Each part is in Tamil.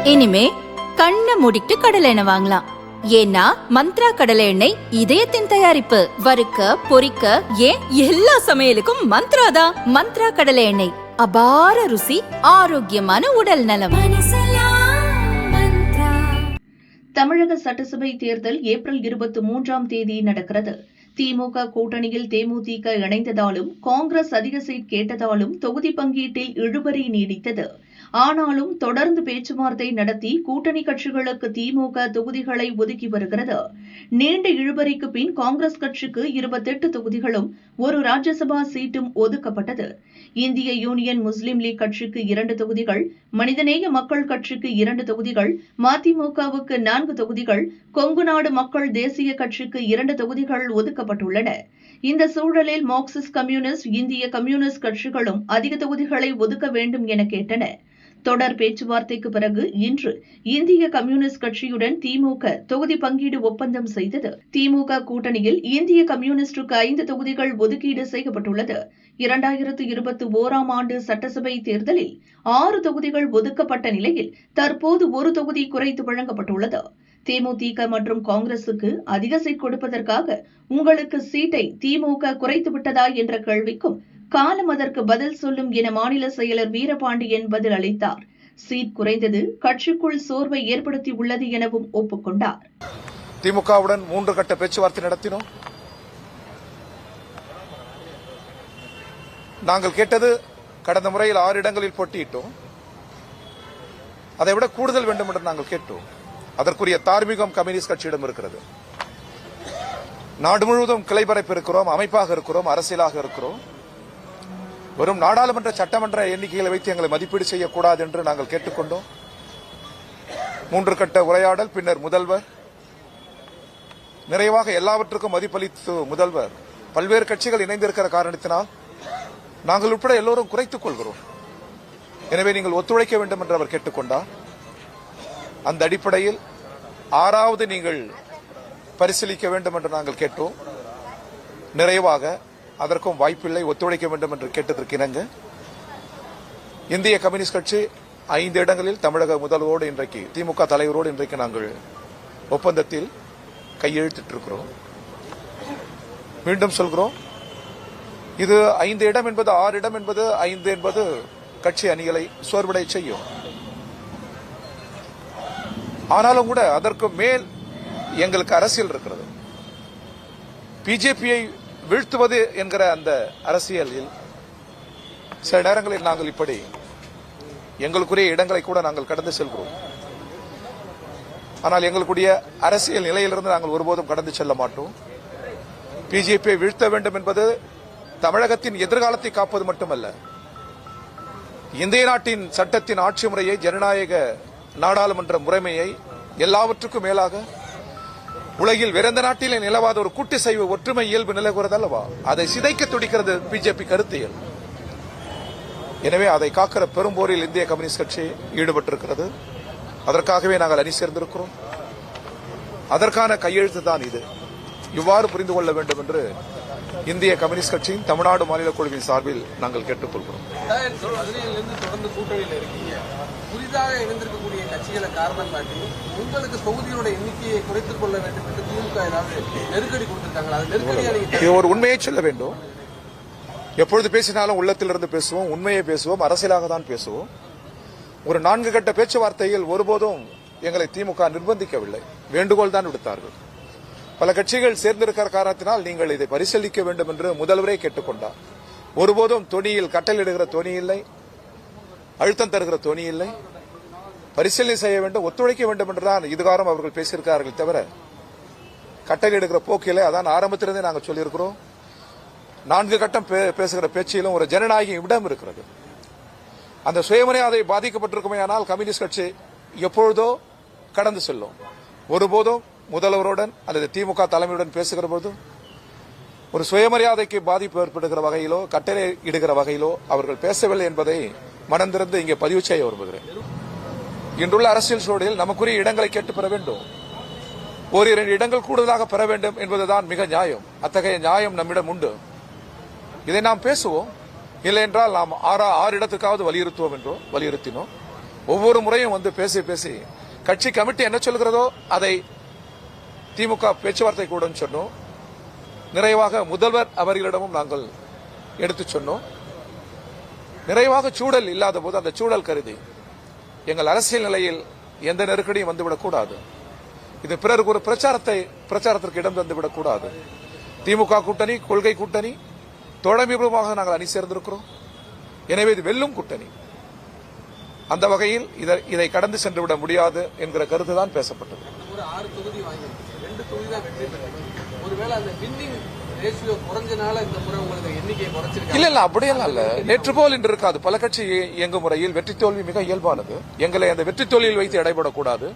இனிமே கண்ணை மூடிட்டு கடலை எண்ணெய் வாங்கலாம். ஏன்னா மந்த்ரா கடலை எண்ணெய் இதயத்தின் தயாரிப்பு. வறுக்க பொரிக்க ஏன் எல்லா சமையலுக்கும் மந்த்ரா தான். மந்த்ரா கடலை எண்ணெய், அபார ருசி, ஆரோக்கியமான உடல் நலம். தமிழக சட்டசபை தேர்தல் ஏப்ரல் 23ஆம் தேதி நடக்கிறது. திமுக கூட்டணியில் தேமுதிக இணைந்ததாலும் காங்கிரஸ் அதிக சீட் கேட்டதாலும் தொகுதி பங்கீட்டில் இழுபறி நீடித்தது. ஆனாலும் தொடர்ந்து பேச்சுவார்த்தை நடத்தி கூட்டணி கட்சிகளுக்கு திமுக தொகுதிகளை ஒதுக்கி வருகிறது. நீண்ட இழுபறிக்கு பின் காங்கிரஸ் கட்சிக்கு 28 தொகுதிகளும் ஒரு ராஜ்யசபா சீட்டும் ஒதுக்கப்பட்டது. இந்திய யூனியன் முஸ்லீம் லீக் கட்சிக்கு 2 தொகுதிகள், மனிதநேய மக்கள் கட்சிக்கு 2 தொகுதிகள், மதிமுகவுக்கு 4 தொகுதிகள், கொங்கு நாடு மக்கள் தேசிய கட்சிக்கு 2 தொகுதிகள் ஒதுக்கப்பட்டுள்ளன. இந்த சூழலில் மார்க்சிஸ்ட் கம்யூனிஸ்ட், இந்திய கம்யூனிஸ்ட் கட்சிகளும் அதிக தொகுதிகளை ஒதுக்க வேண்டும் என கேட்டன. தொடர் பேச்சுவார்த்தைக்கு பிறகு இன்று இந்திய கம்யூனிஸ்ட் கட்சியுடன் திமுக தொகுதி பங்கீடு ஒப்பந்தம் செய்தது. திமுக கூட்டணியில் இந்திய கம்யூனிஸ்டுக்கு 5 தொகுதிகள் ஒதுக்கீடு செய்யப்பட்டுள்ளது. 2021ஆம் ஆண்டு சட்டசபை தேர்தலில் 6 தொகுதிகள் ஒதுக்கப்பட்ட நிலையில் தற்போது ஒரு தொகுதி குறைத்து வழங்கப்பட்டுள்ளது. தேமுதிக மற்றும் காங்கிரசுக்கு அதிக சீட் கொடுப்பதற்காக உங்களுக்கு சீட்டை திமுக குறைத்து விட்டதா என்ற கேள்விக்கும் காலம் அதற்கு பதில் சொல்லும் என மாநில செயலர் வீரபாண்டியன் பதில் அளித்தார். சீட் குறைந்தது கட்சிக்குள் சோர்வை ஏற்படுத்தியுள்ளது எனவும் ஒப்புக்கொண்டார். திமுகவுடன் 3 கட்ட பேச்சுவார்த்தை நடத்தினோம். நாங்கள் கேட்டது கடந்த முறையில் 6 இடங்களில் போட்டியிட்டோம். அதைவிட கூடுதல் வேண்டும் என்று நாங்கள் கேட்டோம். அதற்குரிய தார்மீகம் கம்யூனிஸ்ட் கட்சியிடம் இருக்கிறது. நாடு முழுவதும் கிளை பரப்பு இருக்கிறோம், அமைப்பாக இருக்கிறோம், அரசியலாக இருக்கிறோம். வெறும் நாடாளுமன்ற சட்டமன்ற எண்ணிக்கைகளை வைத்து எங்களை மதிப்பீடு செய்யக்கூடாது என்று நாங்கள் கேட்டுக்கொண்டோம். 3 கட்ட உரையாடல், பின்னர் முதல்வர் நிறைவாக எல்லாவற்றுக்கும் மதிப்பளித்து முதல்வர் பல்வேறு கட்சிகள் இணைந்திருக்கிற காரணத்தினால் நாங்கள் உட்பட எல்லோரும் குறைத்துக் கொள்கிறோம். எனவே நீங்கள் ஒத்துழைக்க வேண்டும் என்று அவர் கேட்டுக்கொண்டார். அந்த அடிப்படையில் 6வது நீங்கள் பரிசீலிக்க வேண்டும் என்று நாங்கள் கேட்டோம். நிறைவாக அதற்கும் வாய்ப்பில்லை, ஒத்துழைக்க வேண்டும் என்று கேட்டதற்கு இணங்க இந்திய கம்யூனிஸ்ட் கட்சி 5 இடங்களில் தமிழக முதல்வரோடு இன்றைக்கு திமுக தலைவரோடு இன்றைக்கு நாங்கள் ஒப்பந்தத்தில் கையெழுத்திட்டிருக்கிறோம். மீண்டும் சொல்கிறோம், இது 5 இடம் என்பது 6 இடம் என்பது 5 என்பது கட்சி அணிகளை சோர்வடை செய்யும். ஆனாலும் கூட அதற்கு மேல் எங்களுக்கு அரசியல் இருக்கிறது. பிஜேபியை வீழ்த்துவது என்கிற அந்த அரசியலில் சில நேரங்களில் நாங்கள் இப்படி எங்களுக்குரிய இடங்களை கூட நாங்கள் கடந்து செல்கிறோம். ஆனால் எங்களுடைய அரசியல் நிலையிலிருந்து நாங்கள் ஒருபோதும் கடந்து செல்ல மாட்டோம். பிஜேபியை வீழ்த்த வேண்டும் என்பது தமிழகத்தின் எதிர்காலத்தை காப்பது மட்டுமல்ல, இந்திய நாட்டின் சட்டத்தின் ஆட்சி முறையை, ஜனநாயக நாடாளுமன்ற முறைமையை, எல்லாவற்றுக்கும் மேலாக உலகில் வேறெந்த நாட்டிலே நிலவாத ஒரு கூட்டு செய்வ ஒற்றுமை இயல்பு நிலவுகிறது அல்லவா, அதை சிதைக்க துடிக்கிறது பிஜேபி கருத்தியல். எனவே அதை காக்கிற பெரும்போரில் இந்திய கம்யூனிஸ்ட் கட்சி ஈடுபட்டிருக்கிறது. அதற்காகவே நாங்கள் அணி சேர்ந்திருக்கிறோம். அதற்கான கையெழுத்து தான் இது. இவ்வாறு புரிந்து கொள்ள வேண்டும் என்று இந்திய கம்யூனிஸ்ட் கட்சியின் தமிழ்நாடு மாநில குழுவின் சார்பில் நாங்கள் கேட்டுக்கொள்கிறோம். தொடர்ந்து கூட்டணியில் இருக்கீங்க, புதிதாக இணைந்திருக்கக்கூடிய கட்சிகளை காரணம் காட்டி உங்களுக்கு தொகுதியோட எண்ணிக்கையை குறைத்துக் கொள்ள வேண்டும் என்று திமுக ஏதாவது நெருக்கடி கொடுத்திருக்காங்களா? இது ஒரு உண்மையை சொல்ல வேண்டும். எப்பொழுது பேசினாலும் உள்ளத்திலிருந்து பேசுவோம், உண்மையை பேசுவோம், அரசியலாக தான் பேசுவோம். ஒரு 4 கட்ட பேச்சுவார்த்தையில் ஒருபோதும் எங்களை திமுக நிர்பந்திக்கவில்லை, வேண்டுகோள் தான் விடுத்தார்கள். பல கட்சிகள் சேர்ந்திருக்கிற காரணத்தினால் நீங்கள் இதை பரிசீலிக்க வேண்டும் என்று முதல்வரே கேட்டுக்கொண்டார். ஒருபோதும் தொனியில் கட்டளையிடுகிற தொனி இல்லை, அழுத்தம் தருகிற தொனி இல்லை. பரிசீலனை செய்ய வேண்டும், ஒத்துழைக்க வேண்டும் என்றுதான் இதுகாரம் அவர்கள் பேசியிருக்கிறார்கள் தவிர கட்டளையிடுகிற போக்கிலே. அதான் ஆரம்பத்திலிருந்தே நாங்கள் சொல்லியிருக்கிறோம். 4 கட்டம் பேசுகிற பேச்சிலும் ஒரு ஜனநாயக இடம் இருக்கிறது. அந்த சுயமரியாதை பாதிக்கப்பட்டிருக்குமே ஆனால் கம்யூனிஸ்ட் கட்சி எப்பொழுதோ கடந்து செல்லும். ஒருபோதும் முதல்வருடன் அல்லது திமுக தலைமையுடன் பேசுகிற போது ஒரு சுயமரியாதைக்கு பாதிப்பு ஏற்படுகிற வகையிலோ கட்டளை இடுகிற வகையிலோ அவர்கள் பேசவில்லை என்பதை மனந்திருந்து இங்கே பதிவு செய்ய விரும்புகிறேன். இன்றுள்ள அரசியல் சூழலில் நமக்குரிய இடங்களை கேட்டு பெற வேண்டும். 1-2 இடங்கள் கூடுதலாக பெற வேண்டும் என்பதுதான் மிக நியாயம். அத்தகைய நியாயம் நம்மிடம் உண்டு. இதை நாம் பேசுவோம். இல்லை என்றால் நாம் 6 இடத்துக்காவது வலியுறுத்துவோம் என்றோ வலியுறுத்தினோம். ஒவ்வொரு முறையும் வந்து பேசி பேசி கட்சி கமிட்டி என்ன சொல்கிறதோ அதை திமுக பேச்சுவார்த்தை கூட சொன்னோம். நிறைவாக முதல்வர் அவர்களிடமும் நாங்கள் எடுத்து சொன்னோம். நிறைவாக சூழல் இல்லாத போது அந்த சூழல் கருதி எங்கள் அரசியல் நிலையில் எந்த நெருக்கடியும் வந்துவிடக்கூடாது. இது பிறருக்கு ஒரு பிரச்சாரத்திற்கு இடம் தந்துவிடக் கூடாது. திமுக கூட்டணி கொள்கை கூட்டணி தோழமைபூர்வமாக நாங்கள் அணி சேர்ந்திருக்கிறோம். எனவே இது வெல்லும் கூட்டணி. அந்த வகையில் இதை கடந்து சென்று விட முடியாது என்கிற கருத்து தான் பேசப்பட்டது. ஒரு 6 தொகுதி வாங்கி 2 தொகுதி தான் வெற்றி பெற்றது. ஒருவேளை அந்த வின்னிங் ரேஷியோ குறைஞ்சனால இந்த முறை உங்களுக்கு எண்ணிக்கையை குறைச்சிருக்காங்க. இல்ல அப்படியெல்லாம் இல்ல. நேற்று போல் இன்று இருக்காது. பல கட்சி இயங்கும் முறையில் வெற்றி தோல்வி மிக இயல்பானது. எங்களை அந்த வெற்றி தோல்வியில் வைத்து எடைபடக்கூடாது.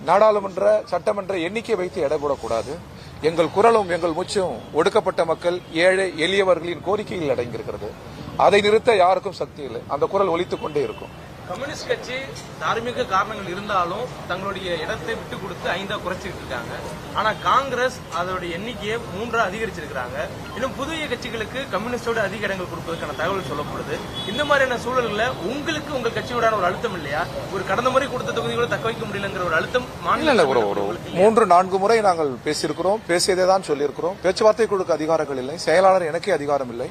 நாடாளுமன்ற சட்டமன்ற எண்ணிக்கை வைத்து எடைபடக்கூடாது. எங்கள் குரலும் எங்கள் மூச்சும் ஒடுக்கப்பட்ட மக்கள் ஏழை எளியவர்களின் கோரிக்கையில் அடங்கியிருக்கிறது. அதை நிறுத்த யாருக்கும் சக்தி இல்லை. அந்த குரல் ஒலித்துக் கொண்டே இருக்கும். கம்யூனிஸ்ட் கட்சி தார்மீக காரணங்கள் இருந்தாலும் தங்களுடைய இடத்தை விட்டு கொடுத்து 5 குறைச்சிட்டு இருக்காங்க. ஆனா காங்கிரஸ் அதோடைய எண்ணிக்கையை 3 அதிகரிச்சிருக்காங்க. இன்னும் புதிய கட்சிகளுக்கு கம்யூனிஸ்டோட அதிக இடங்கள் கொடுப்பதற்கான தகவல் சொல்லப்படுது. இந்த மாதிரியான சூழல்ல உங்களுக்கு உங்கள் கட்சியோட ஒரு அழுத்தம் இல்லையா? ஒரு கடந்த முறை கொடுத்த தொகுதிகளை தக்க வைக்க முடியலங்கிற ஒரு அழுத்தம் மாநில ஒரு 3-4 முறை நாங்கள் பேசியிருக்கிறோம். பேசியதை தான் சொல்லியிருக்கிறோம். பேச்சுவார்த்தை குழுக்கு அதிகாரங்கள் இல்லை. செயலாளர் எனக்கே அதிகாரம் இல்லை.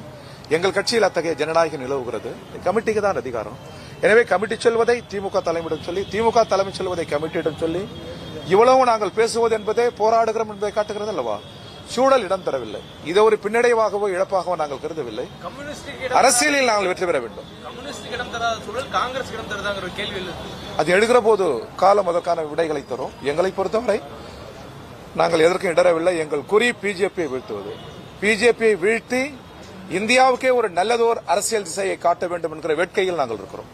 எங்கள் கட்சியில் அத்தகைய ஜனநாயகம் நிலவுகிறது. கமிட்டிக்கு தான் அதிகாரம். எனவே கமிட்டி சொல்வதை திமுக தலைமையிடம் சொல்லி, திமுக தலைமை சொல்வதை கமிட்டியிடம் சொல்லி, இவ்வளவு நாங்கள் பேசுவது என்பதே போராடுகிறோம் என்பதை காட்டுகிறது அல்லவா? சூழல் இடம் தரவில்லை. இதை ஒரு பின்னடைவாகவோ இழப்பாகவோ நாங்கள் கருதவில்லை. அரசியலில் நாங்கள் வெற்றி பெற வேண்டும். அது எழுகிற போது காலம் அதற்கான விடைகளை தரும். எங்களை பொறுத்தவரை நாங்கள் எதற்கும் இடரவில்லை. எங்கள் குறி பிஜேபியை வீழ்த்துவது. பிஜேபியை வீழ்த்தி இந்தியாவுக்கே ஒரு நல்லதோர் அரசியல் திசையை காட்ட வேண்டும் என்கிற வேட்கையில் நாங்கள் இருக்கிறோம்.